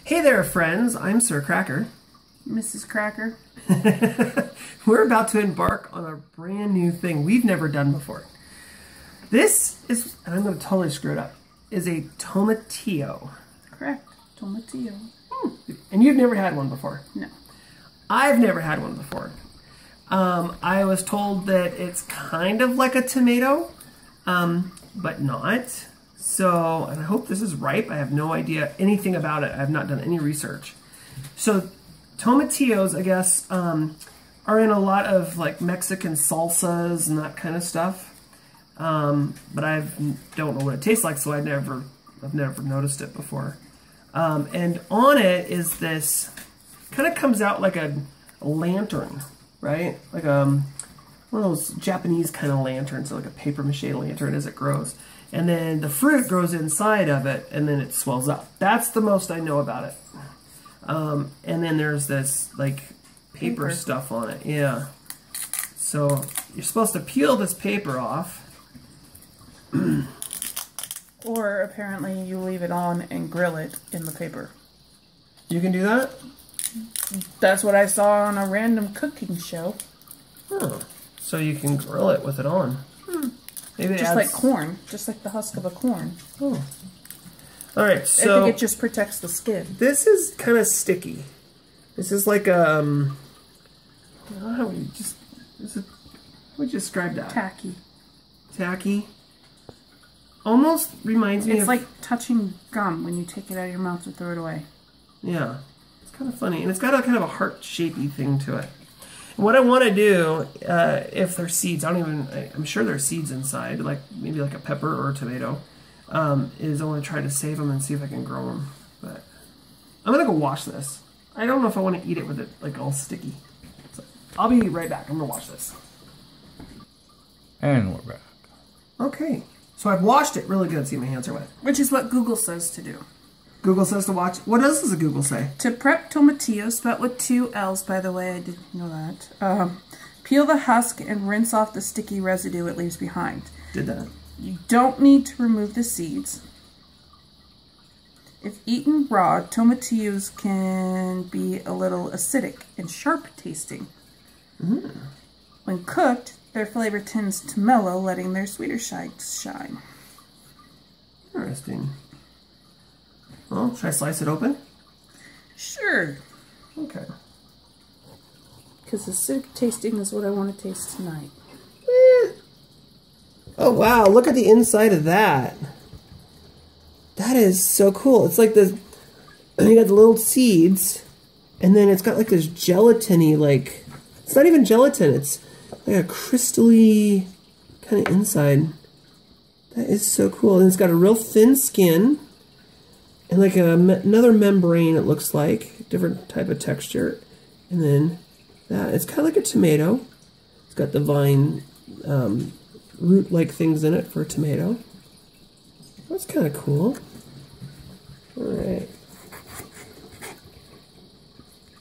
Hey there, friends. I'm Sir Cracker. Mrs. Cracker. We're about to embark on a brand new thing we've never done before. This is, and I'm going to totally screw it up, is a tomatillo. Correct. Tomatillo. And you've never had one before? No. I've never had one before. I was told that it's kind of like a tomato, but not. So, and I hope this is ripe. I have no idea anything about it. I have not done any research. So, tomatillos, I guess, are in a lot of like Mexican salsas and that kind of stuff. But I don't know what it tastes like, so I've never noticed it before. And on it is this, kind of comes out like a lantern, right? Like one of those Japanese kind of lanterns, like a paper mache lantern as it grows. And then the fruit grows inside of it, and then it swells up. That's the most I know about it. And then there's this, like, paper stuff on it. Yeah. So you're supposed to peel this paper off. Or apparently you leave it on and grill it in the paper. You can do that? That's what I saw on a random cooking show. Huh. So you can grill it with it on. Maybe just like corn. Just like the husk of a corn. Oh. Alright, so... I think it just protects the skin. This is kind of sticky. This is like, I don't know how would you just... How would you describe that? Tacky. Tacky? Almost reminds me of... It's like touching gum when you take it out of your mouth and throw it away. Yeah. It's kind of funny. And it's got a kind of a heart-shapey thing to it. And what I want to do, if there's seeds, I'm sure there's seeds inside, like maybe like a pepper or a tomato, is I want to try to save them and see if I can grow them. But I'm going to go wash this. I don't know if I want to eat it with it like all sticky. So I'll be right back. I'm going to wash this. And we're back. Okay. So I've washed it really good. See, my hands are wet. Which is what Google says to do. Google says to watch. What else does Google say? To prep tomatillos, spelled with 2 L's, by the way, I didn't know that. Peel the husk and rinse off the sticky residue it leaves behind. Did that. You don't need to remove the seeds. If eaten raw, tomatillos can be a little acidic and sharp tasting. When cooked, their flavor tends to mellow, letting their sweeter sides shine. Interesting. Well, should I slice it open? Sure. Okay. Because acidic tasting is what I want to taste tonight. Oh, wow. Look at the inside of that. That is so cool. It's like this, you got the little seeds, and then it's got like this gelatiny, like, it's not even gelatin. It's like a crystally kind of inside. That is so cool. And it's got a real thin skin. And like another membrane, it looks like. Different type of texture. And then that. It's kind of like a tomato. It's got the vine root-like things in it for a tomato. That's kind of cool. Alright.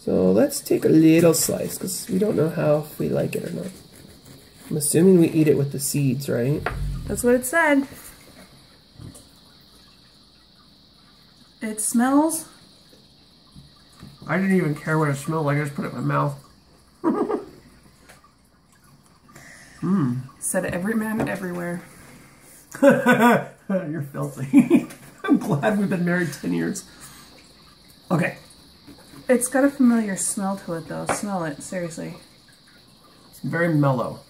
So let's take a little slice, because we don't know how if we like it or not. I'm assuming we eat it with the seeds, right? That's what it said. It smells. I didn't even care what it smelled like. I just put it in my mouth. Said every man everywhere. You're filthy. I'm glad we've been married 10 years. Okay. It's got a familiar smell to it, though. Smell it, seriously. It's very mellow.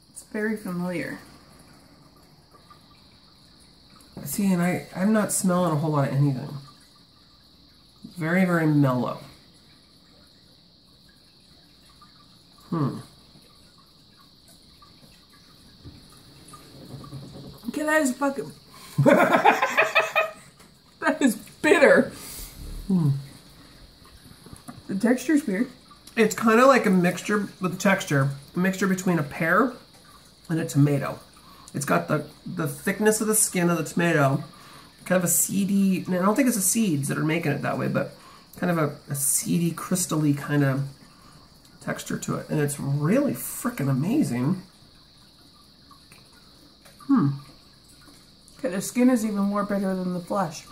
It's very familiar. See, and I'm not smelling a whole lot of anything. Very, very mellow. Okay, that is fucking... That is bitter. The texture's weird. It's kind of like a mixture with the texture. A mixture between a pear and a tomato. It's got the thickness of the skin of the tomato, kind of a seedy, and I don't think it's the seeds that are making it that way, but kind of a seedy, crystally kind of texture to it. And it's really freaking amazing. Okay, the skin is even more bitter than the flesh.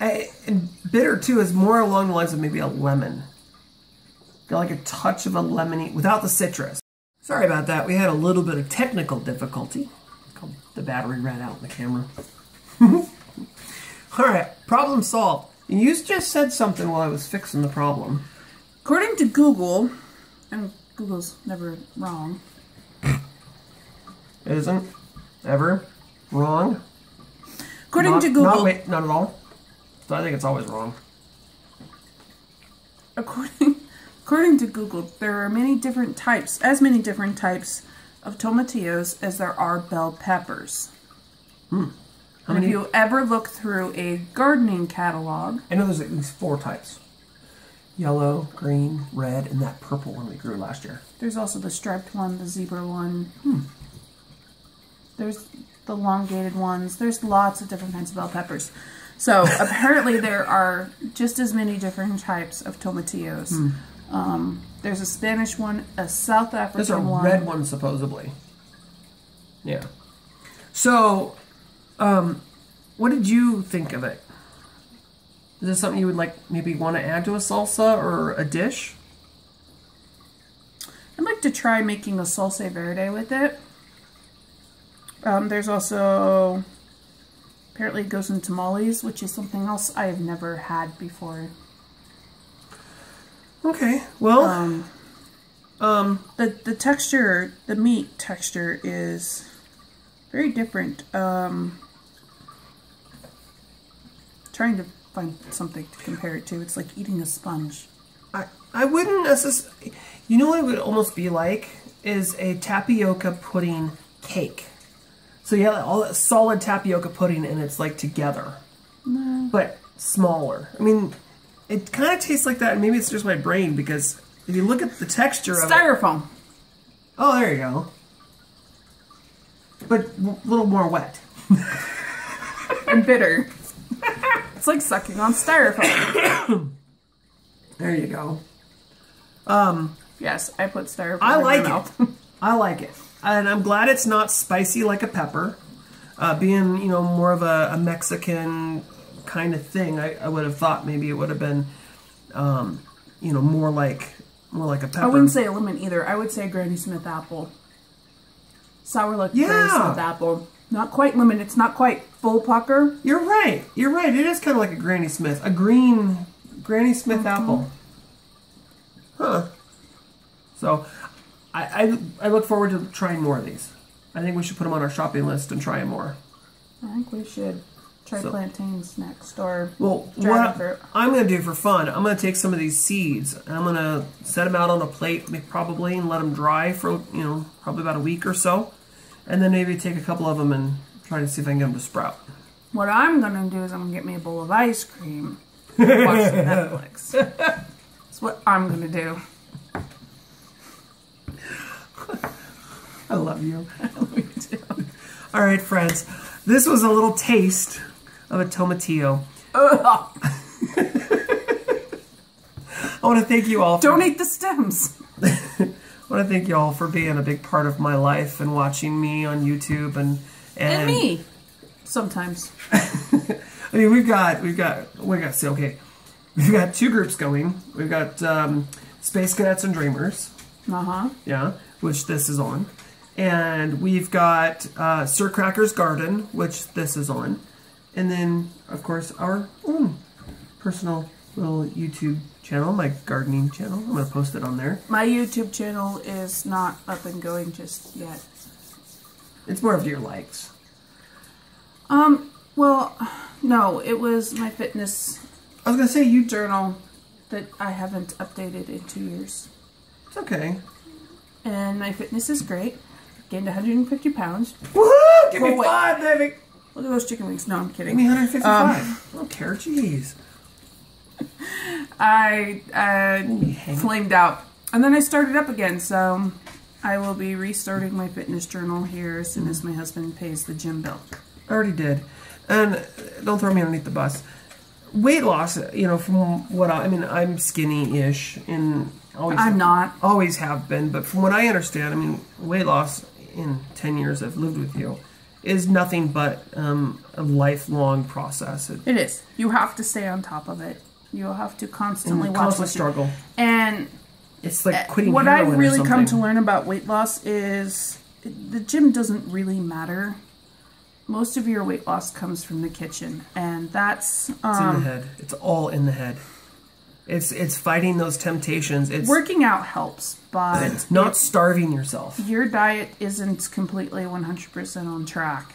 And bitter too is more along the lines of maybe a lemon. Got like a touch of a lemony without the citrus. Sorry about that. We had a little bit of technical difficulty. The battery ran out in the camera. All right, problem solved. You just said something while I was fixing the problem. According to Google, and Google's never wrong. It isn't ever wrong. According to Google, not at all. So I think it's always wrong. According to Google, there are many different types of tomatillos as there are bell peppers. And if you ever look through a gardening catalog, I know there's at least 4 types. Yellow, green, red, and that purple one we grew last year. There's also the striped one, the zebra one. There's the elongated ones. There's lots of different kinds of bell peppers. So apparently there are just as many different types of tomatillos. There's a Spanish one, a South African one. There's a red one, supposedly. Yeah. So, what did you think of it? Is this something you would like maybe want to add to a salsa or a dish? I'd like to try making a salsa verde with it. There's also, apparently it goes in tamales, which is something else I have never had before. Okay, well, the texture, the meat texture is very different. Trying to find something to compare it to. It's like eating a sponge. I wouldn't necessarily, you know what it would almost be like? Is a tapioca pudding cake. So you have all that solid tapioca pudding and it's like together. No. But smaller. I mean, it kind of tastes like that, and maybe it's just my brain, because if you look at the texture of it... Styrofoam. Oh, there you go. But a little more wet. And bitter. It's like sucking on styrofoam. There you go. Yes, I put styrofoam I in like my it. mouth. I like it. And I'm glad it's not spicy like a pepper. Being, you know, more of a Mexican kind of thing, I would have thought maybe it would have been, you know, more like a pepper. I wouldn't say a lemon either. I would say a Granny Smith apple. Sour like Granny Smith apple. Not quite lemon. It's not quite full pucker. You're right. You're right. It is kind of like a Granny Smith. A green Granny Smith apple. Huh. So, I look forward to trying more of these. I think we should put them on our shopping list and try them more. I think we should try plantains next, or what fruit. I'm going to do for fun, I'm going to take some of these seeds and I'm going to set them out on a plate probably and let them dry for, you know, probably about a week or so. And then maybe take a couple of them and try to see if I can get them to sprout. What I'm going to do is I'm going to get me a bowl of ice cream and watch some Netflix. That's what I'm going to do. I love you. I love you too. All right, friends. This was a little taste of a tomatillo. I want to thank you all. Don't eat the stems. I want to thank you all for being a big part of my life and watching me on YouTube and me sometimes. I mean, we've got 2 groups going. We've got Space Cadets and Dreamers. Yeah, which this is on. And we've got Sir Cracker's Garden, which this is on. And then, of course, our own personal little YouTube channel, my gardening channel. I'm going to post it on there. My YouTube channel is not up and going just yet. It's more of your likes. Well, no, it was my fitness I was going to say you journal that I haven't updated in 2 years. It's okay. And my fitness is great. Gained 150 pounds. Woohoo! Give me 5, baby! Look at those chicken wings. No, I'm kidding. Give me 155. I don't care. Jeez. I flamed out. And then I started up again, so I will be restarting my fitness journal here as soon as my husband pays the gym bill. I already did. And don't throw me underneath the bus. Weight loss, you know, from what I mean, I'm skinny-ish and I'm not. Always have been, but from what I understand, I mean, weight loss in 10 years I've lived with you is nothing but a lifelong process. It is. You have to stay on top of it. You'll have to constantly watch constant struggle. And it's like quitting what heroin I've really or come to something. learn about weight loss is the gym doesn't really matter. Most of your weight loss comes from the kitchen, and that's It's in the head. It's all in the head. It's fighting those temptations. It's working out helps, but not starving yourself. Your diet isn't completely 100% on track.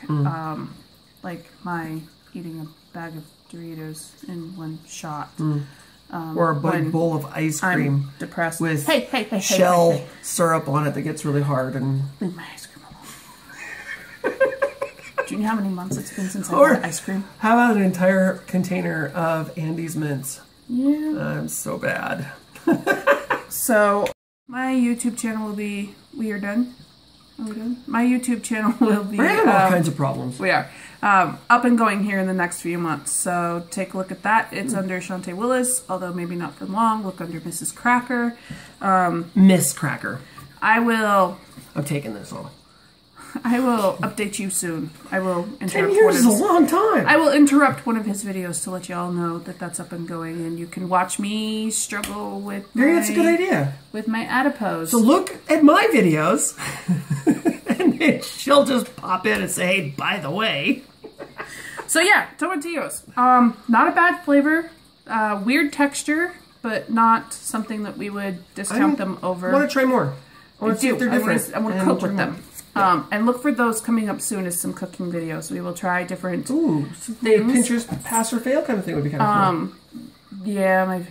Like my eating a bag of Doritos in one shot. Or a big bowl of ice cream. I'm depressed. With hey, shell syrup on it that gets really hard. And leave my ice cream alone. Do you know how many months it's been since I had ice cream? How about an entire container of Andy's mints? Yeah. I'm so bad. So, my YouTube channel will be... We are done? Are we done? My YouTube channel will be... We're having all kinds of problems. We are. Up and going here in the next few months. So, take a look at that. It's under Shantae Willis, although maybe not for long. Look under Mrs. Cracker. Miss Cracker. I'm taking this on. I will update you soon. I will interrupt 10 years is a long time. I will interrupt one of his videos to let you all know that that's up and going, and you can watch me struggle with That's a good idea. With my adipose. So look at my videos, and then she'll just pop in and say, hey, by the way. So yeah, tomatillos. Not a bad flavor. Weird texture, but not something that we would discount them over. I want to try more. I want to see if they're different. I want to cook with them. And look for those coming up soon as some cooking videos. We will try different things. Pinterest pass or fail kind of thing would be kind of cool. Yeah, maybe.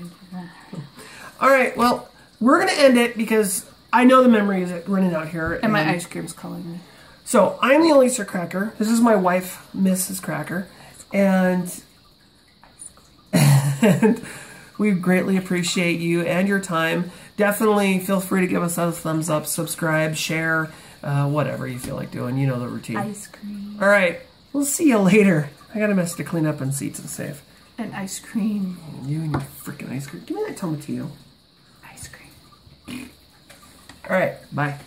All right, well, we're going to end it because I know the memory is running out here. And my ice cream's calling me. So, I'm the only Sir Cracker. This is my wife, Mrs. Cracker. And we greatly appreciate you and your time. Definitely feel free to give us a thumbs up, subscribe, share, whatever you feel like doing. You know the routine. Ice cream. All right. We'll see you later. I got a mess to clean up and seats and save. And ice cream. You and your freaking ice cream. Give me that tomatillo. Ice cream. All right. Bye.